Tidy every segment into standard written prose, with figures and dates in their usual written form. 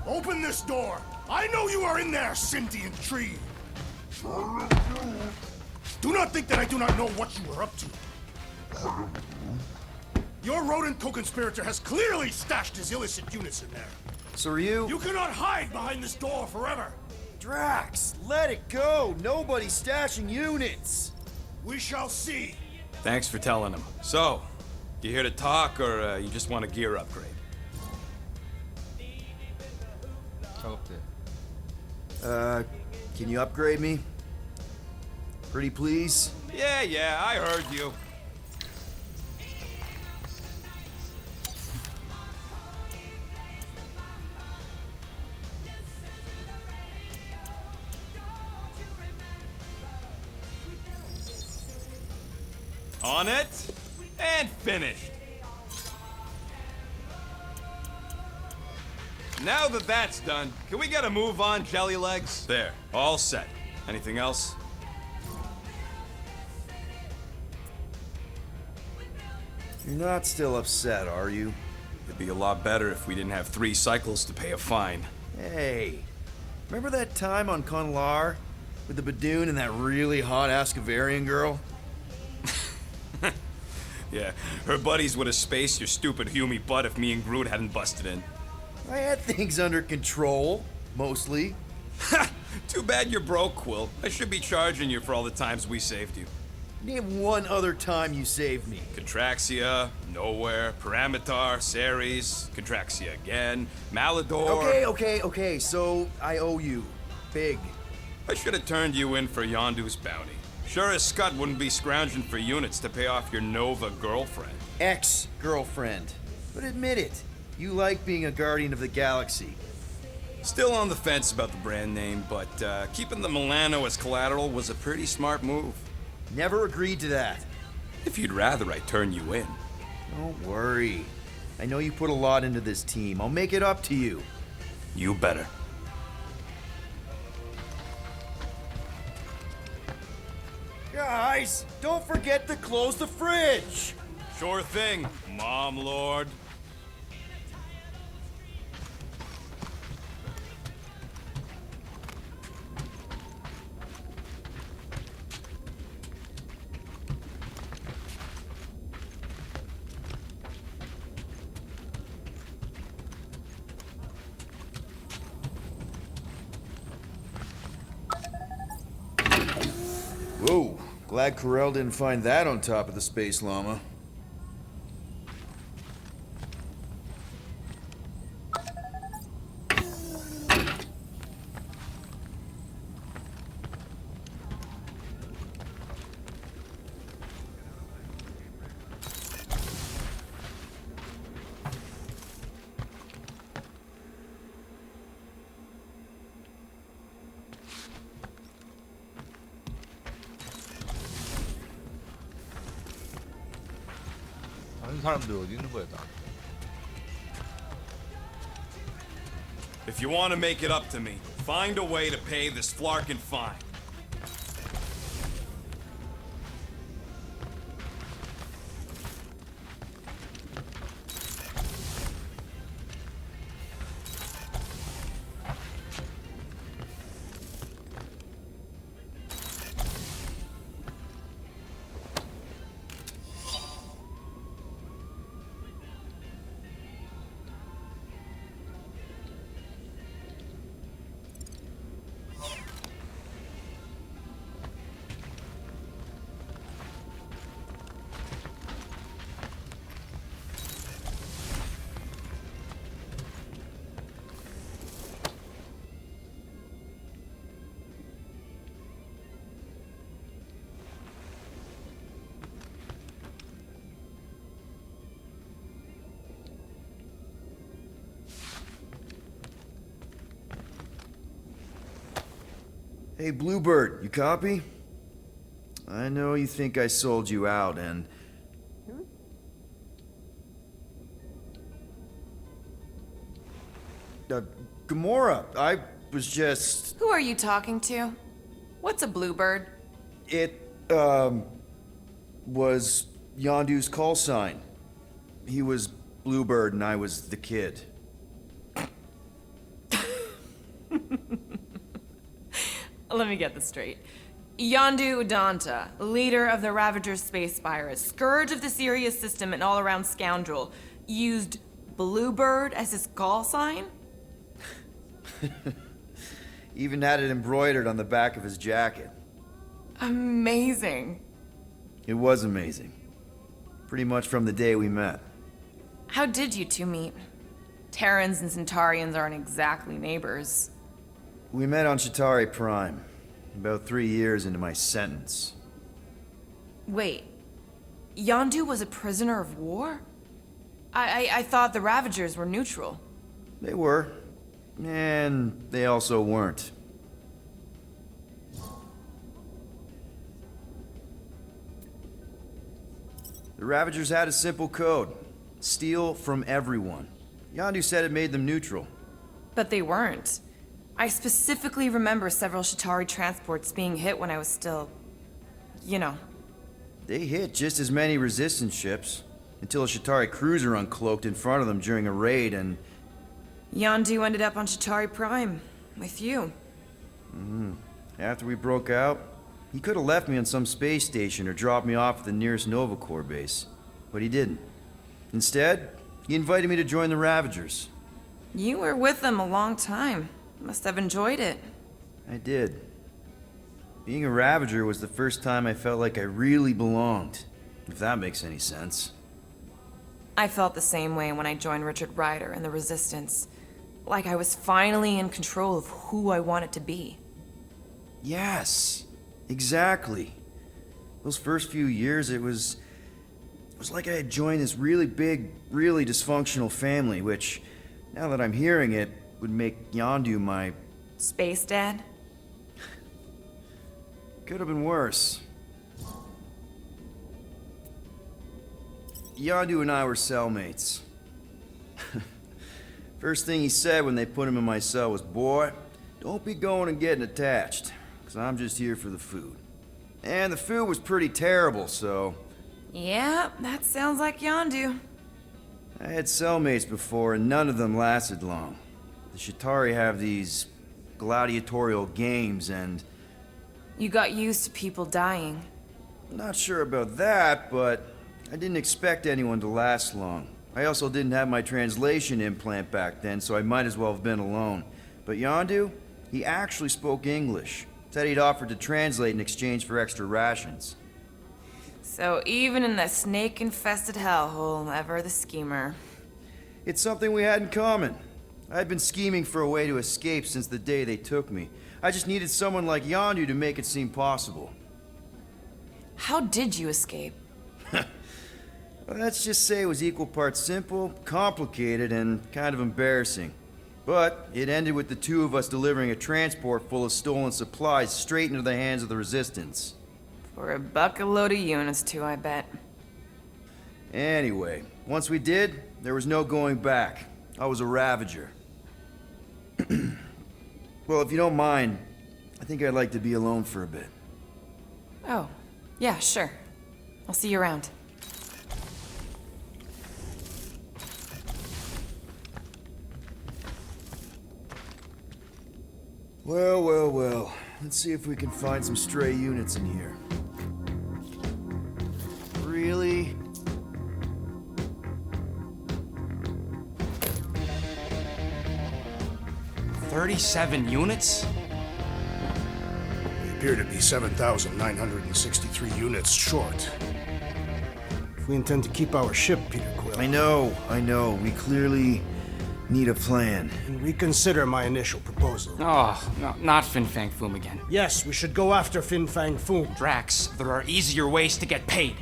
Open this door! I know you are in there, sentient tree! Do not think that I do not know what you are up to. Your rodent co-conspirator has clearly stashed his illicit units in there. So are you? You cannot hide behind this door forever. Drax, let it go! Nobody's stashing units! We shall see. Thanks for telling him. So, you here to talk, or you just want a gear upgrade? 작업대. Can you upgrade me? Pretty please? Yeah, I heard you. On it, and finished. Now that that's done, can we get a move on, Jelly Legs? There, all set. Anything else? You're not still upset, are you? It'd be a lot better if we didn't have 3 cycles to pay a fine. Hey, remember that time on Conlar? With the Badoon and that really hot Ascavarian girl? Yeah, her buddies would have spaced your stupid Humy butt if me and Groot hadn't busted in. I had things under control, mostly. Ha! Too bad you're broke, Quill. I should be charging you for all the times we saved you. Name one other time you saved me. Contraxia, Nowhere, Paramitar, Ceres, Contraxia again, Malador... Okay, so I owe you. Big. I should have turned you in for Yondu's bounty. Sure as Scud wouldn't be scrounging for units to pay off your Nova girlfriend. Ex-girlfriend. But admit it, you like being a Guardian of the Galaxy. Still on the fence about the brand name, but keeping the Milano as collateral was a pretty smart move. Never agreed to that. If you'd rather I turn you in. Don't worry. I know you put a lot into this team. I'll make it up to you. You better. Guys, don't forget to close the fridge! Sure thing, Mom Lord. Whoa, glad Corel didn't find that on top of the Space Llama. 다른 사람들 어디 있는 거야, 다? If you want to make it up to me, find a way to pay this Flarkin fine. Hey, Bluebird, you copy? I know you think I sold you out, and... Gamora, I was just... Who are you talking to? What's a bluebird? It, was Yondu's call sign. He was Bluebird and I was the kid. Let me get this straight. Yondu Udanta, leader of the Ravager's space virus, scourge of the Sirius system and all-around scoundrel, used Bluebird as his call sign? Even had it embroidered on the back of his jacket. Amazing. It was amazing. Pretty much from the day we met. How did you two meet? Terrans and Centaurians aren't exactly neighbors. We met on Chitauri Prime, about 3 years into my sentence. Wait, Yondu was a prisoner of war? I thought the Ravagers were neutral. They were. And they also weren't. The Ravagers had a simple code. Steal from everyone. Yondu said it made them neutral. But they weren't. I specifically remember several Chitauri transports being hit when I was still... you know. They hit just as many resistance ships, until a Chitauri cruiser uncloaked in front of them during a raid and... Yondu ended up on Chitauri Prime, with you. After we broke out, he could have left me on some space station or dropped me off at the nearest Nova Corps base. But he didn't. Instead, he invited me to join the Ravagers. You were with them a long time. Must have enjoyed it. I did. Being a Ravager was the first time I felt like I really belonged, if that makes any sense. I felt the same way when I joined Richard Ryder and the Resistance. Like I was finally in control of who I wanted to be. Yes, exactly. Those first few years, it was like I had joined this really big, really dysfunctional family, which, now that I'm hearing it, would make Yondu my... Space Dad? Could have been worse. Yondu and I were cellmates. First thing he said when they put him in my cell was, "Boy, don't be going and getting attached, because I'm just here for the food." And the food was pretty terrible, so... Yeah, that sounds like Yondu. I had cellmates before, and none of them lasted long. The Chitauri have these gladiatorial games, and... You got used to people dying. Not sure about that, but I didn't expect anyone to last long. I also didn't have my translation implant back then, so I might as well have been alone. But Yondu, he actually spoke English. Said he'd offered to translate in exchange for extra rations. So even in that snake-infested hellhole, ever the schemer. It's something we had in common. I'd been scheming for a way to escape since the day they took me. I just needed someone like Yondu to make it seem possible. How did you escape? Let's just say it was equal parts simple, complicated, and kind of embarrassing. But it ended with the two of us delivering a transport full of stolen supplies straight into the hands of the Resistance. For a bucket load of units too, I bet. Anyway, once we did, there was no going back. I was a Ravager. Well, if you don't mind, I think I'd like to be alone for a bit. Oh, yeah, sure. I'll see you around. Well, well, well. Let's see if we can find some stray units in here. Really? "37 units? We appear to be 7,963 units short. If we intend to keep our ship, Peter Quill, I know. We clearly need a plan. and reconsider my initial proposal. Oh, no, not Fin Fang Foom again. Yes, we should go after Fin Fang Foom. Drax, there are easier ways to get paid.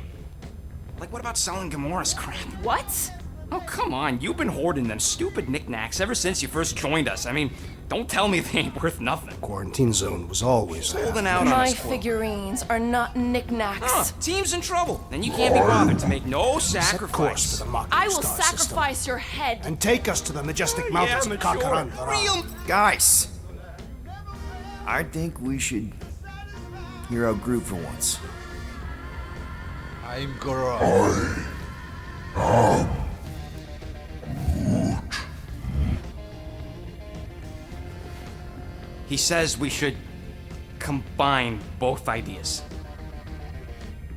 Like, what about selling Gamora's crap? What? Oh, come on, you've been hoarding them stupid knickknacks ever since you first joined us. I mean, don't tell me they ain't worth nothing. Quarantine zone was always Holding out on My us, Quill. figurines are not knickknacks. Team's in trouble, and you can't be bothered to make no Set course for sacrifice. the Mocking I will Star system, sacrifice your head. and take us to the majestic mountains of mature, Kakaran. real. Guys! I think we should hear our group for once. I'm Goro. He says we should combine both ideas.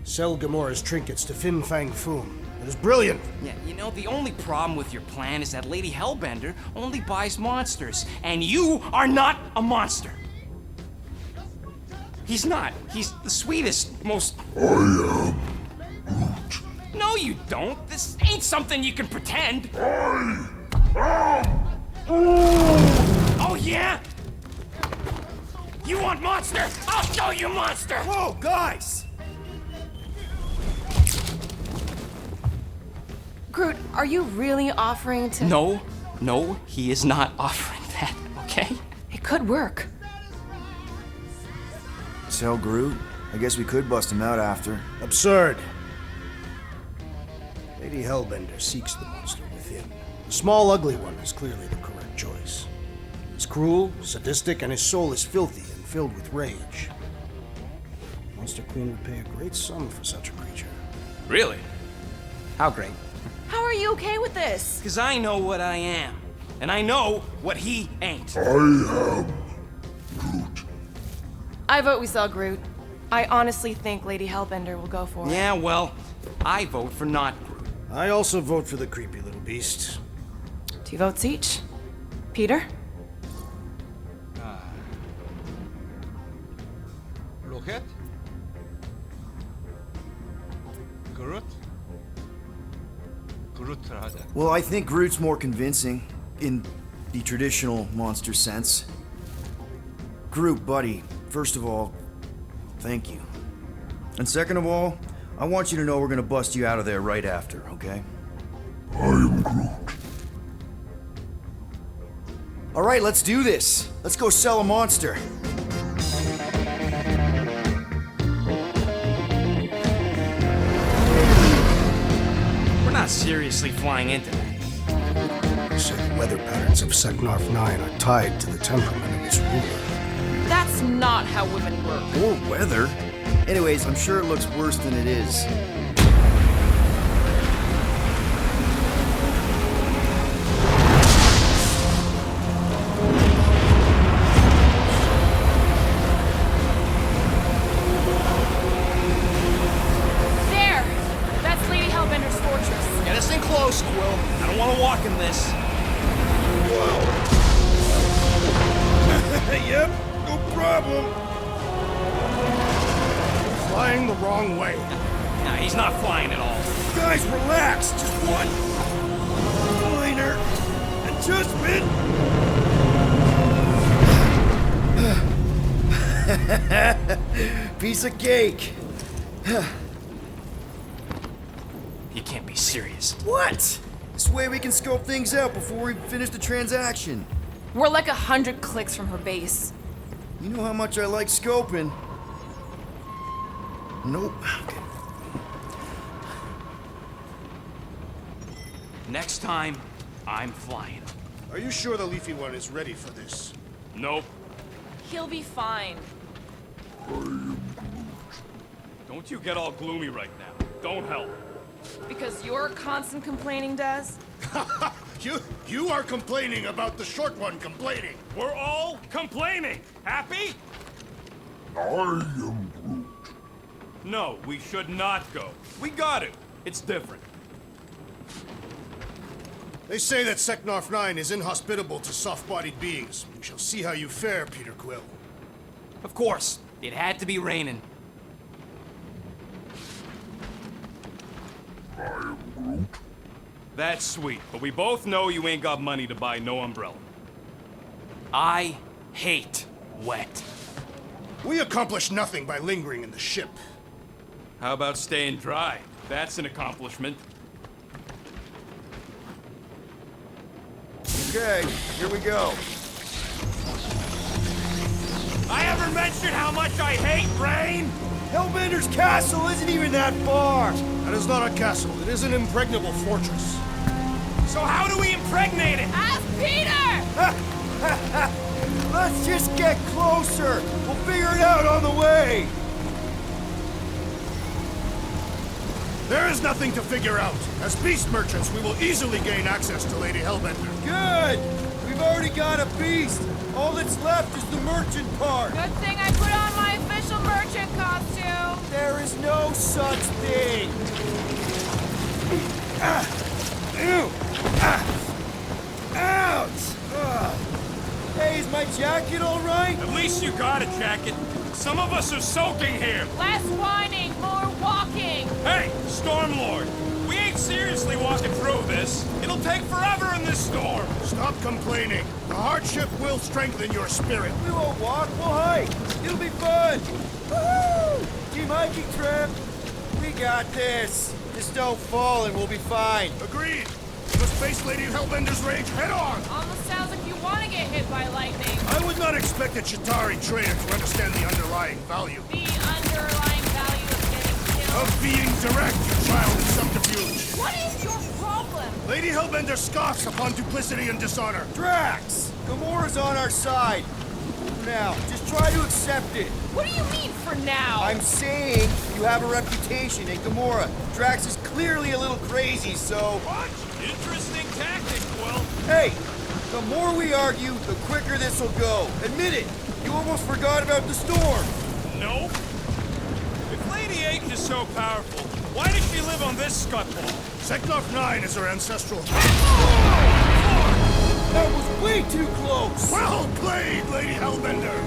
Sell Gamora's trinkets to Fin Fang Foom. It is brilliant. Yeah, you know, the only problem with your plan is that Lady Hellbender only buys monsters, and you are not a monster. He's not. He's the sweetest, most... I am Groot. No, you don't. This ain't something you can pretend. I am Oh, yeah? You want monster? I'll show you monster! Whoa, guys! Groot, are you really offering to... No, he is not offering that, okay? It could work. Sell Groot? I guess we could bust him out after. Absurd. Lady Hellbender seeks the monster within. The small, ugly one is clearly the correct choice. He's cruel, sadistic, and his soul is filthy and filled with rage. Monster Queen would pay a great sum for such a creature. Really? How great? How are you okay with this? Because I know what I am. And I know what he ain't. I am Groot. I vote we sell Groot. I honestly think Lady Hellbender will go for it. Yeah, well, I vote for not Groot. I also vote for the creepy little beast. 2 votes each. Peter? 로켓? 그루트? 그루트를 하자. Well, I think Groot's more convincing, in the traditional monster sense. Groot, buddy, first of all, thank you. And second of all, I want you to know we're gonna bust you out of there right after, okay? I am Groot. All right, let's do this. Let's go sell a monster. We're not seriously flying into that. They say the weather patterns of Seknarf 9 are tied to the temperament of its ruler. That's not how women work. Or weather. Anyways, I'm sure it looks worse than it is. There! That's Lady Hellbender's fortress. Get us in close, Quill. I don't want to walk in this. Yep, no problem. Flying the wrong way. Nah, he's not flying at all. Guys, relax. Just one minor adjustment. Piece of cake. You can't be serious. What? This way we can scope things out before we finish the transaction. We're like 100 clicks from her base. You know how much I like scoping. Nope. Okay. Next time, I'm flying. Are you sure the Leafy One is ready for this? Nope. He'll be fine. Don't you get all gloomy right now. Don't help. Because your constant complaining does? You are complaining about the short one complaining. We're all complaining. Happy? I am Groot. No, we should not go. We got it. It's different. They say that Seknarf 9 is inhospitable to soft-bodied beings. We shall see how you fare, Peter Quill. Of course, it had to be raining. I am Groot. That's sweet, but we both know you ain't got money to buy no umbrella. I hate wet. We accomplish nothing by lingering in the ship. How about staying dry? That's an accomplishment. Okay, here we go. I ever mentioned how much I hate rain? Hellbender's castle isn't even that far. That is not a castle. It is an impregnable fortress. So how do we impregnate it? Ask Peter! Let's just get closer. We'll figure it out on the way. There is nothing to figure out. As beast merchants, we will easily gain access to Lady Hellbender. Good. We We've already got a beast. All that's left is the merchant part. Good thing I put on my official merchant costume. There is no such thing. Ouch! Hey, is my jacket all right? At least you got a jacket. Some of us are soaking here. Less whining, more walking. Hey, Stormlord, we ain't seriously walking through this. It'll take forever in this storm. Stop complaining. The hardship will strengthen your spirit. We won't walk, we'll hike. It'll be fun. Woo! Team hiking trip. We got this. Just don't fall and we'll be fine. Agreed. Let's face Lady Hellbender's rage head on. Almost sounds like you want to get hit by lightning. I would not expect a Chitauri trader to understand the underlying value The underlying value of getting killed. of being direct, you child in subterfuge. What is your problem? Lady Hellbender scoffs upon duplicity and dishonor. Drax! Gamora's on our side. Now, just try to accept it. What do you mean for now? I'm saying you have a reputation in Gamora. Drax is clearly a little crazy, so... What? Interesting tactic, Quill. Hey! The more we argue, the quicker this'll go. Admit it! You almost forgot about the storm! Nope. If Lady H is so powerful, why does she live on this scuttball? Seknarf 9 is her ancestral... That was way too close! Well played, Lady Hellbender!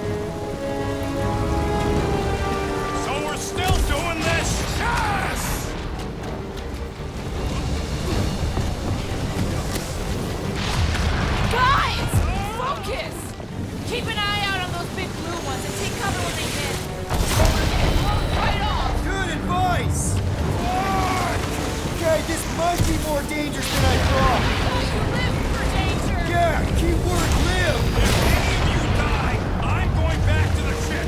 So we're still doing this? Yes! Guys! Focus! Keep an eye out on those big blue ones and take cover when they hit. Blow right off! Good advice! Okay, this might be more dangerous than I thought. You live for danger! Yeah, keyword live! If any of you die, I'm going back to the ship.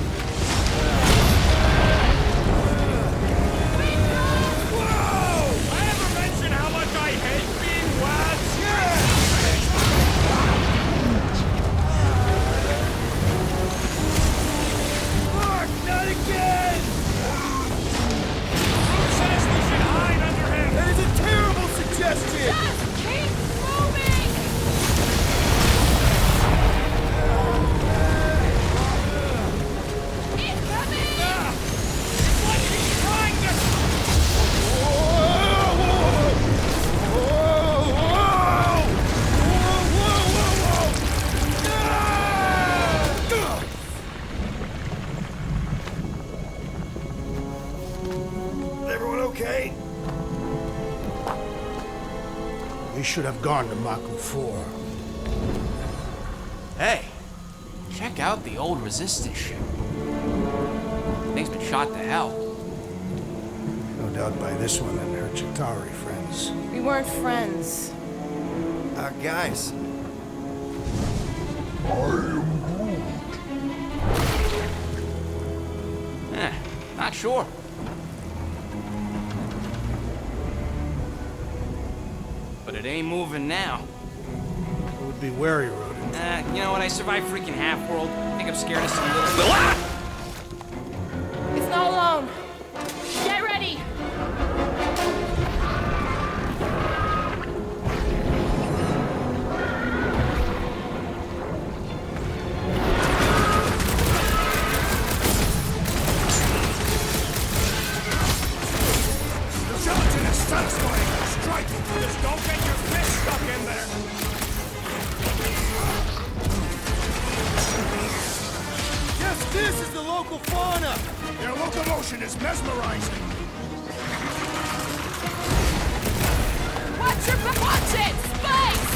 Whoa! I ever mention how much I hate being lads? Fuck, not again! Who says we should hide under him? That is a terrible suggestion! Just keep moving! Incoming! It's like he's trying to... Everyone okay? We should have gone to Maku 4. Hey, check out the old Resistance ship. Thing's been shot to hell. No doubt by this one and her Chitauri friends. We weren't friends. Guys, Not sure. But it ain't moving now. It would be wary, Rodent. You know what? I survived freaking Half-World. I think I'm scared of some little... Ah! It's not alone. Get ready! The gelatin is satisfying. Strike! Just don't get your fist stuck in there. yes, this is the local fauna! Their locomotion is mesmerizing. Watch your... Watch it! Spikes!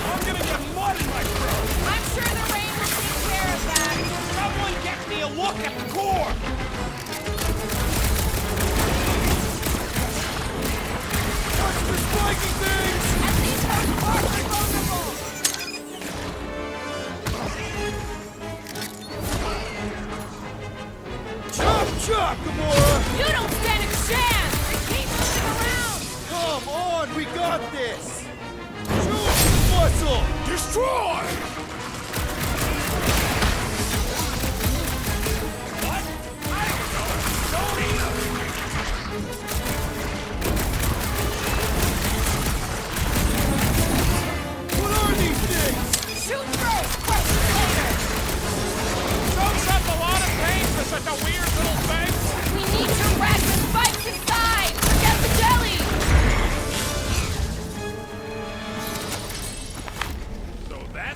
I'm gonna get mud in my throat. I'm sure the rain will take care of that. Someone get me a look at the core. Watch the spiky things! At least those parts are vulnerable. Chop, chop, Gamora! You don't stand a chance! They keep moving around! Come on, we got this! Show us the muscle! Destroy! What? I don't know. Don't eat 'em.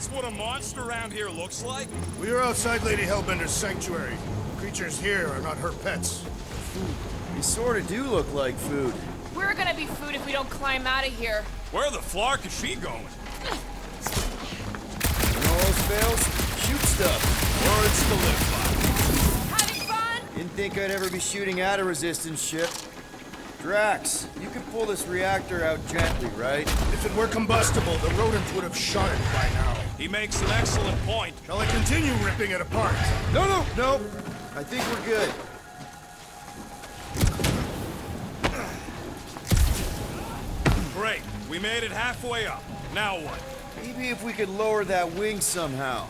That's what a monster around here looks like? We are outside Lady Hellbender's sanctuary. Creatures here are not her pets. They sort of do look like food. We're gonna be food if we don't climb out of here. Where the flark is she going? When all else fails, shoot stuff. Words to live by. Having fun? Didn't think I'd ever be shooting at a resistance ship. Drax, you can pull this reactor out gently, right? If it were combustible, the rodent would have shot it by now. He makes an excellent point. Shall I continue ripping it apart? No. I think we're good. Great. We made it halfway up. Now what? Maybe if we could lower that wing somehow.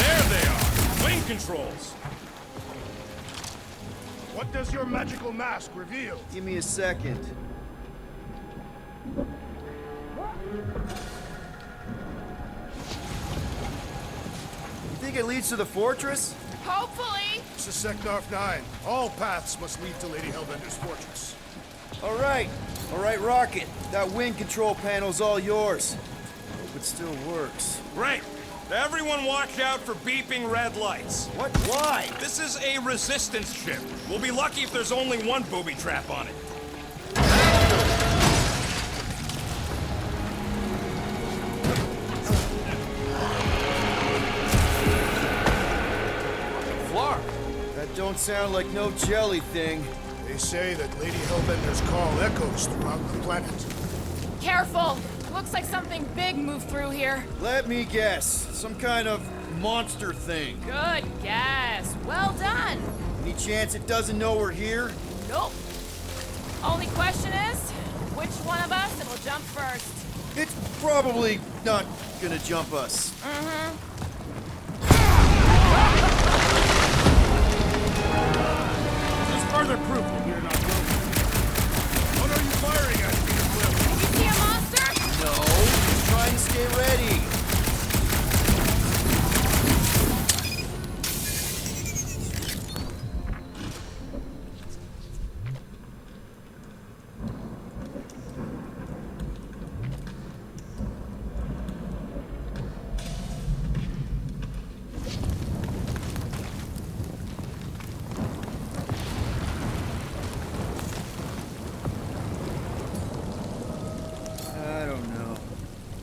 There they are. Wing controls. What does your magical mask reveal? Give me a second. You think it leads to the fortress? Hopefully. This is Seknarf 9. All paths must lead to Lady Hellbender's fortress. All right, Rocket. That wing control panel's all yours. Hope it still works. Great. Everyone watch out for beeping red lights. What? Why? This is a resistance ship. We'll be lucky if there's only one booby trap on it. Flark. That don't sound like no jelly thing. They say that Lady Hellbender's call echoes throughout the planet. Careful. Looks like something big moved through here. Let me guess. Some kind of monster thing. Good guess. Well done. Any chance it doesn't know we're here? Nope. Only question is, which one of us will jump first? It's probably not gonna jump us. This is further proof that we are not broken. What are you firing at, Peter Quill? You see a monster? No, just trying to stay ready. I don't know.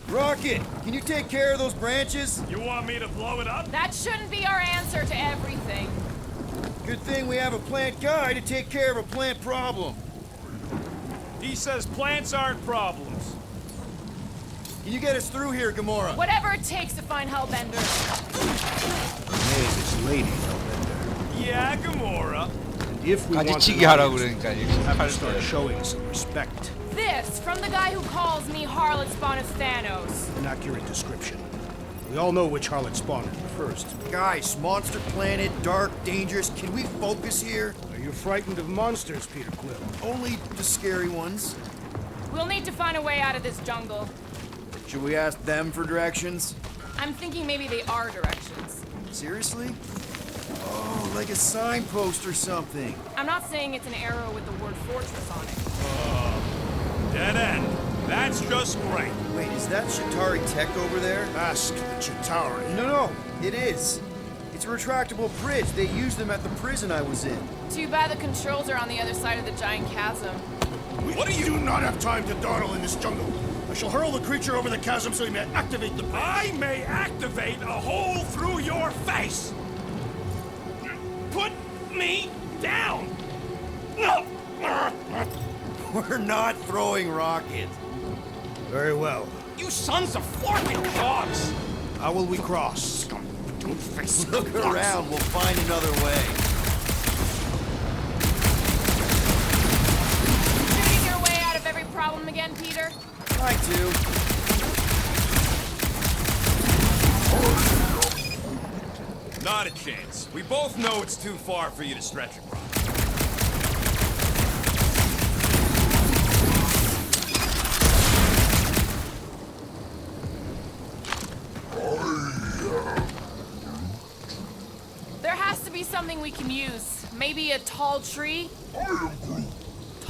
Rocket, can you take care of those branches? You want me to blow it up? That shouldn't be our answer to everything. Good thing we have a plant guy to take care of a plant problem. He says plants aren't problems. Can you get us through here, Gamora? Whatever it takes to find Hellbender. Her name is Lady Hellbender. Yeah, Gamora. And if we want to 가지치기 하라고 know 그러니까 we 이렇게 have to 할 start 때. showing some respect. This from the guy who calls me Harlot Spawn of Thanos. An accurate description. We all know which harlot spawned it first. Guys, monster planet, dark, dangerous. Can we focus here? Are you frightened of monsters, Peter Quill? Only the scary ones. We'll need to find a way out of this jungle. Should we ask them for directions? I'm thinking maybe they are directions. Seriously? Oh, like a signpost or something. I'm not saying it's an arrow with the word fortress on it. Dead end. That's just great. Wait, is that Chitauri tech over there? Ask the Chitauri. No, it is. It's a retractable bridge. They used them at the prison I was in. Too bad the controls are on the other side of the giant chasm. What are you... do not have time to dawdle in this jungle. I shall hurl the creature over the chasm so he may activate the bridge. I may activate a hole through your face. Put me down. We're not throwing rockets. Very well. You sons of forking dogs. How will we cross? Don't face Look around, we'll find another way. Shooting your way out of every problem again, Peter? Try to. Not a chance. We both know it's too far for you to stretch across. There has to be something we can use. Maybe a tall tree?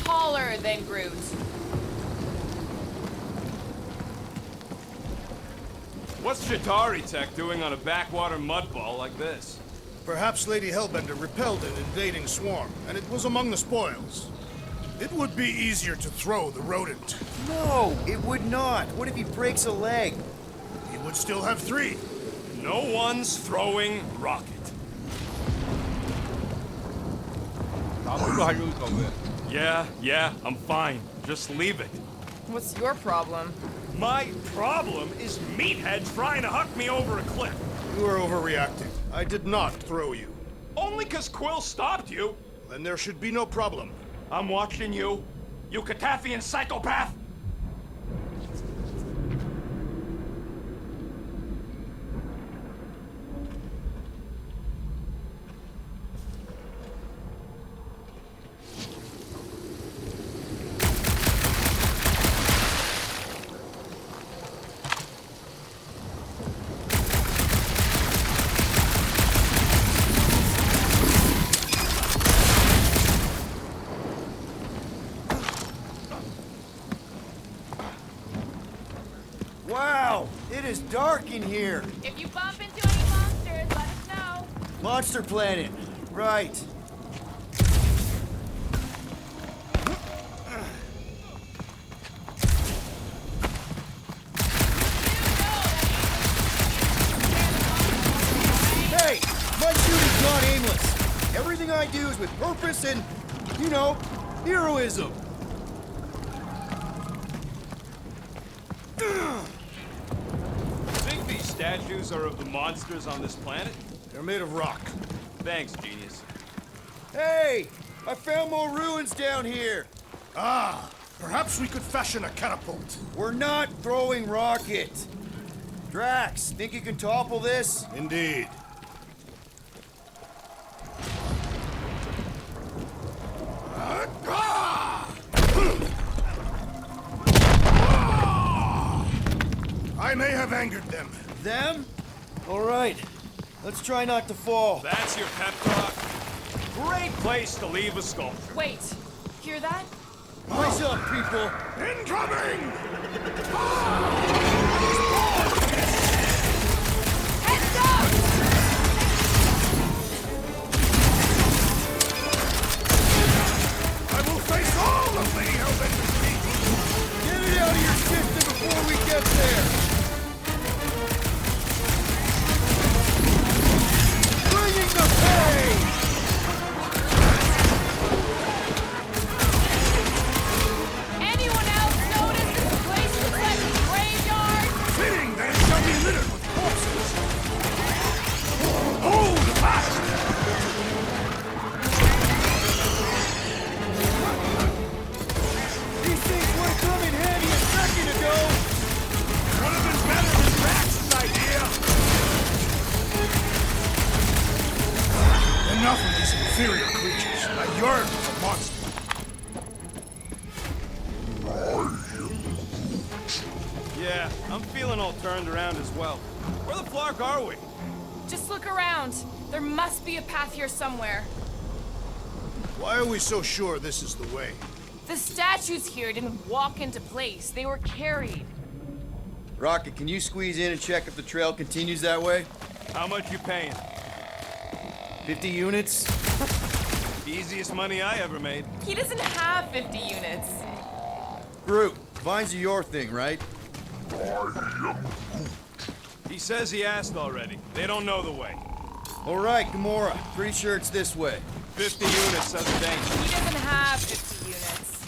Taller than Groot. What's Chitauri Tech doing on a backwater mudball like this? Perhaps Lady Hellbender repelled an invading swarm, and it was among the spoils. It would be easier to throw the rodent. No, it would not. What if he breaks a leg? He would still have 3. No one's throwing rocket. 나무로 하려니까 왜? Yeah, I'm fine. Just leave it. What's your problem? My problem is meatheads trying to huck me over a cliff. You are overreacting. I did not throw you. Only 'cause Quill stopped you. Then there should be no problem. I'm watching you, you Cataffian psychopath! Wow, it is dark in here. If you bump into any monsters, let us know. Monster Planet. Right. Hey, my shooting's not aimless. Everything I do is with purpose and, you know, heroism. Think these statues are of the monsters on this planet? They're made of rock. Thanks, genius. Hey, I found more ruins down here. Ah, perhaps we could fashion a catapult. We're not throwing rocket. Drax, think you can topple this? Indeed. I may have angered them. Them? All right. Let's try not to fall. That's your pep talk? Great place to leave a sculpture. Wait, hear that? Rise up, people. Incoming! Heads up! I will face all of Lady Hellbender's people! Get it out of your system before we get there. Bringing the pain. Anyone else notice this place looks like a graveyard? Fitting that it shall be littered with corpses! Hold fast! These things would have come in handy a second ago. Would have been better than Drax's idea! Enough of these inferior creatures. I yearn for a monster. Yeah, I'm feeling all turned around as well. Where the flark are we? Just look around. There must be a path here somewhere. Why are we so sure this is the way? The statues here didn't walk into place. They were carried. Rocket, can you squeeze in and check if the trail continues that way? How much you paying? 50 units? Easiest money I ever made. He doesn't have 50 units. Groot, vines are your thing, right? He says he asked already. They don't know the way. All right, Gamora. Pretty sure it's this way. 50 units doesn't He dang. doesn't have 50 units.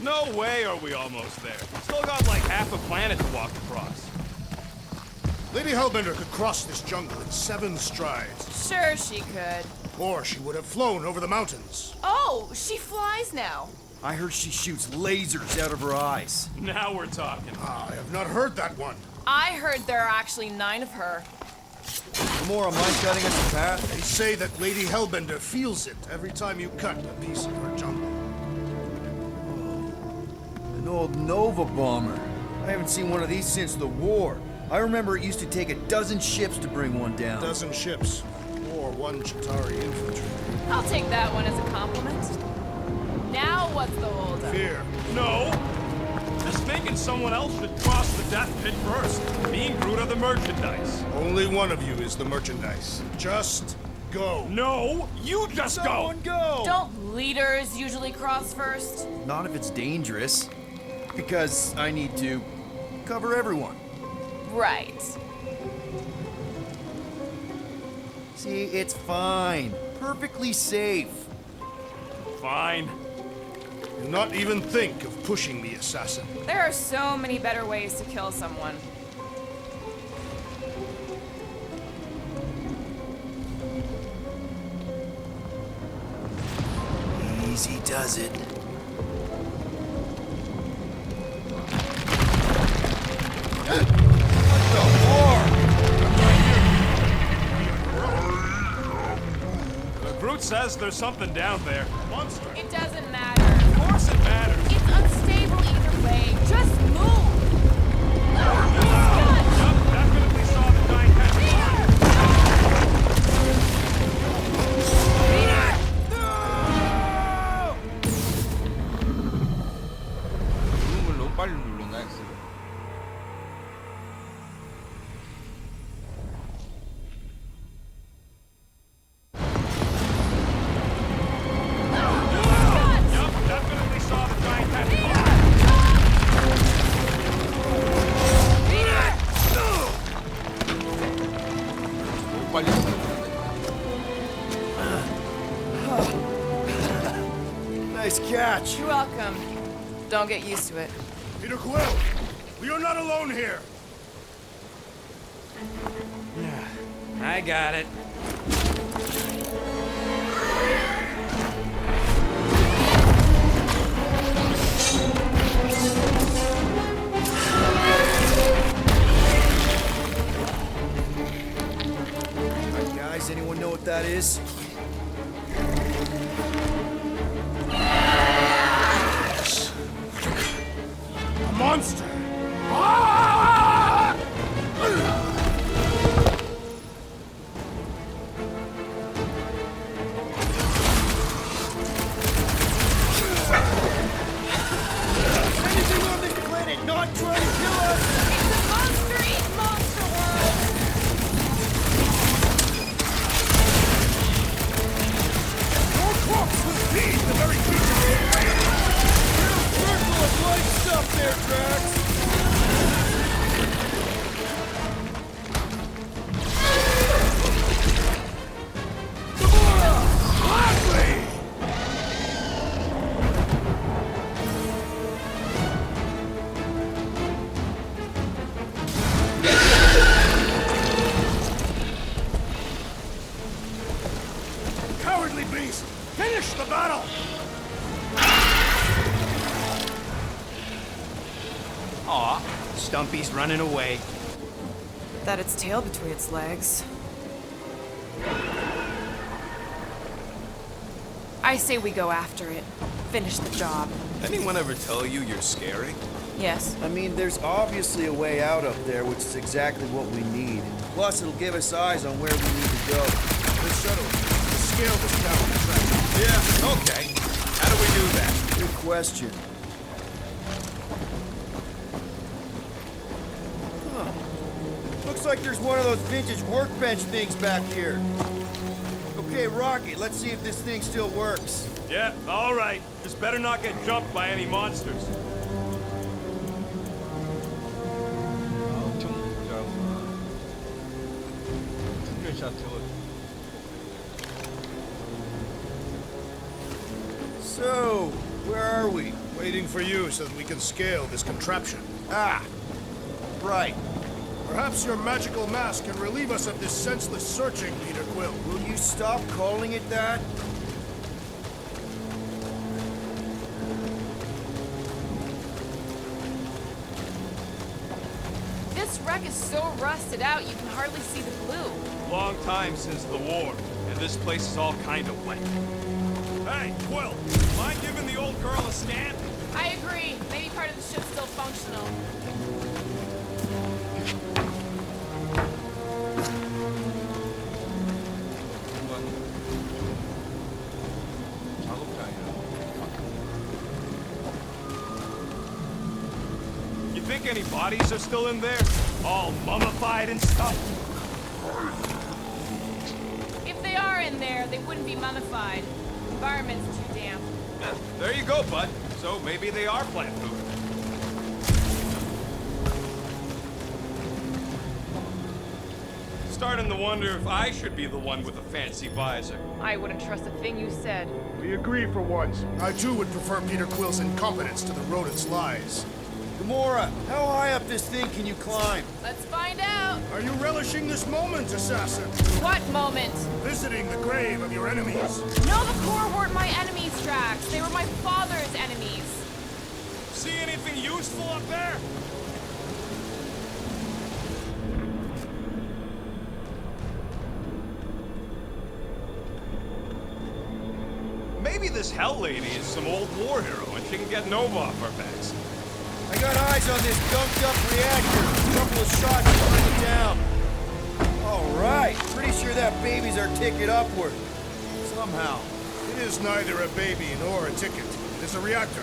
No way are we almost there. Still got like half a planet to walk across. Lady Hellbender could cross this jungle in 7 strides. Sure she could. Or she would have flown over the mountains. Oh, she flies now. I heard she shoots lasers out of her eyes. Now we're talking. I have not heard that one. I heard there are actually 9 of her. Gamora, mind cutting us a path? They say that Lady Hellbender feels it every time you cut a piece of her jungle. An old Nova bomber. I haven't seen one of these since the war. I remember it used to take a dozen ships to bring one down. 12 ships. Or 1 Chitauri infantry. I'll take that one as a compliment. Now what's the holdup? Fear. No! This thing can and someone else should cross the death pit first. Me and Groot are the merchandise. Only one of you is the merchandise. Just go. No, you just Someone go! Don't leaders usually cross first? Not if it's dangerous. Because I need to cover everyone. Right. See, it's fine. Perfectly safe. Fine. Do not even think of pushing me, assassin. There are so many better ways to kill someone. Easy does it. Groot says there's something down there. Monster! It doesn't matter. Of course it matters. It's unstable either way. Just move. Yup, definitely saw the giant head. 누름을 너무 빨리 눌렀나 X. Yup, definitely saw the giant head. 너무 빨리 눌렀네. Nice catch. You're welcome. Don't get used to it. Peter Quill! We are not alone here! I got it. Alright, guys, anyone know what that is? A monster! Anything on this planet not trying to kill us! It's a monster eat monster world. Your corpse will feed the very creature! Circle of light stuff there, Drax! Gladly! Cowardly beast! Finish the battle! Aw, Stumpy's running away. That its tail between its legs. I say we go after it. Finish the job. Anyone ever tell you you're scary? Yes. I mean, there's obviously a way out up there, which is exactly what we need. Plus, it'll give us eyes on where we need to go. The shuttle. The scale was down the track. Yeah, okay. How do we do that? Good question. Huh. Looks like there's one of those vintage workbench things back here. Okay, Rocky, let's see if this thing still works. Yeah, all right. Just better not get jumped by any monsters. 아, 엄청 잘하구나. 스크린샷 찍어. So, where are we? Waiting for you so that we can scale this contraption. Ah, right. Perhaps your magical mask can relieve us of this senseless searching, Peter Quill. Will you stop calling it that? This wreck is so rusted out you can hardly see the blue. Long time since the war, and this place is all kind of wet. Hey, Quill, mind giving the old girl a scan? I agree. Maybe part of the ship's still functional. 작업장이야. think any bodies are still in there? All mummified and stuff? If they are in there, they wouldn't be mummified. The environment's too damp. There you go, bud. So maybe they are plant food. Starting to wonder if I should be the one with a fancy visor. I wouldn't trust a thing you said. We agree for once. I too would prefer Peter Quill's incompetence to the rodent's lies. Gamora, how high up this thing can you climb? Let's find out. Are you relishing this moment, assassin? What moment? Visiting the grave of your enemies. Nova Corps weren't my enemies, Drax. They were my father's enemies. See anything useful up there? Maybe this Hell Lady is some old war hero and she can get Nova off our backs. I got eyes on this gunked-up reactor. A couple of shots to bring it down. All right, pretty sure that baby's our ticket upward. Somehow. It is neither a baby nor a ticket. It is a reactor.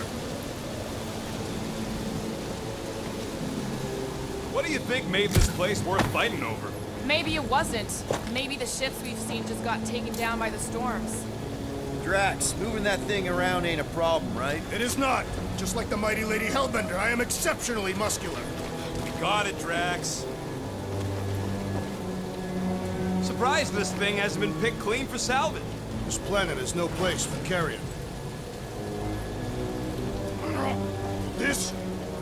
What do you think made this place worth fighting over? Maybe it wasn't. Maybe the ships we've seen just got taken down by the storms. Drax, moving that thing around ain't a problem, right? It is not. Just like the mighty Lady Hellbender, I am exceptionally muscular. We got it, Drax. Surprised this thing hasn't been picked clean for salvage. This planet is no place for carrion. This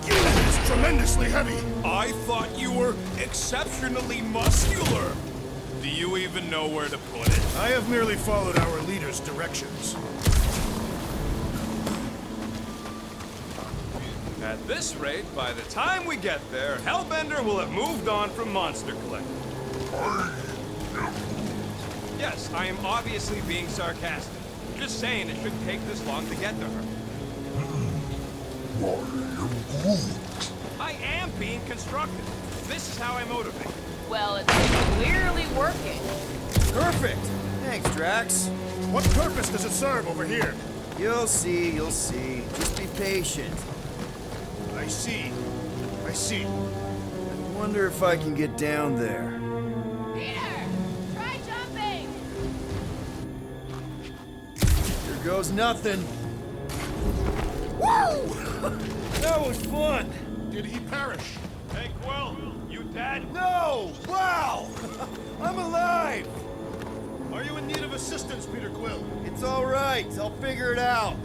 unit is tremendously heavy. I thought you were exceptionally muscular. Do you even know where to put it? I have merely followed our leader's directions. At this rate, by the time we get there, Hellbender will have moved on from Monster Collector. Yes, I am obviously being sarcastic. Just saying it shouldn't take this long to get to her. I am being constructive. This is how I motivate. Well, it's clearly working. Perfect. Thanks, Drax. What purpose does it serve over here? You'll see, you'll see. Just be patient. I see. I see. I wonder if I can get down there. Peter! Try jumping! Here goes nothing. Woo! That was fun. Did he perish? Hey, Quill, you dead? No! Wow! I'm alive! Are you in need of assistance, Peter Quill? It's all right. I'll figure it out.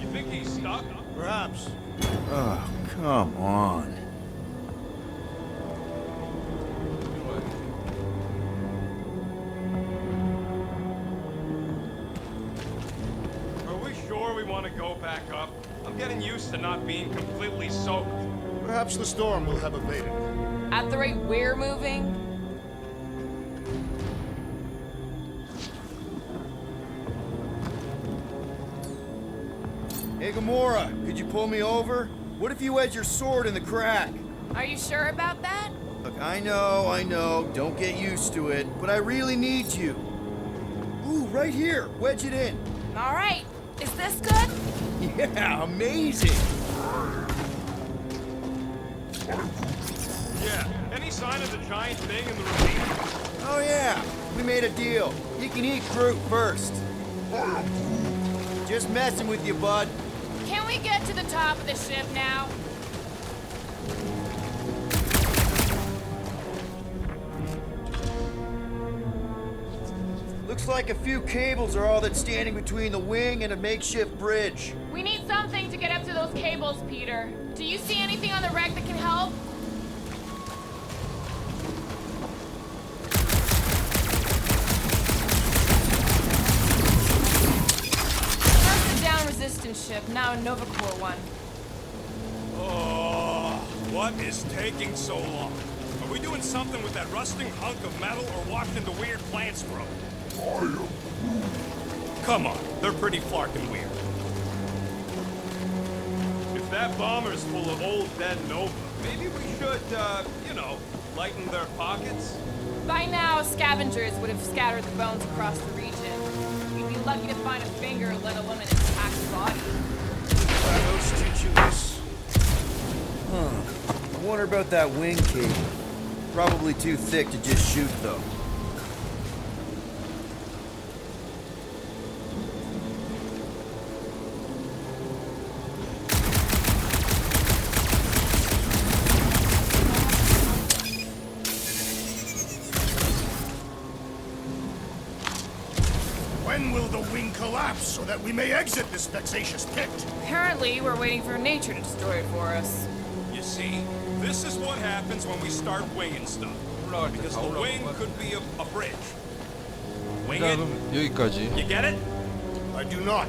You think he's stuck? Perhaps. Oh, come on. Are we sure we want to go back up? I'm getting used to not being completely soaked. Perhaps the storm will have abated. At the rate we're moving, Hey, Gamora, could you pull me over? What if you wedge your sword in the crack? are you sure about that? Look, I know, don't get used to it, but I really need you. Ooh, right here, wedge it in. All right. Is this good? Yeah, amazing. Yeah. Any sign of the giant thing in the ravine? Oh yeah, we made a deal. You can eat fruit first. Just messing with you, bud. Can we get to the top of the ship now? Looks like a few cables are all that's standing between the wing and a makeshift bridge. We need something to get up to those cables, Peter. Do you see anything on the wreck that can help? First a down resistance ship, now a Nova Corps one. Oh, what is taking so long? Are we doing something with that rusting hunk of metal or walked into weird plants growth? Come on, they're pretty flarkin' weird. If that bomber's full of old dead Nova, maybe we should, you know, lighten their pockets? By now, scavengers would have scattered the bones across the region. We'd be lucky to find a finger, let alone an intact body. Thanos teach you this? I wonder about that wing cape. Probably too thick to just shoot, though. When will the wing collapse so that we may exit this vexatious pit? Apparently, we're waiting for nature to destroy it for us. You see, this is what happens when we start winging stuff. 올라갈 때 Because 다 the 올라갈 wing 것 could 같아. be a bridge. Wing 자, it. 그럼 여기까지. You get it? I do not.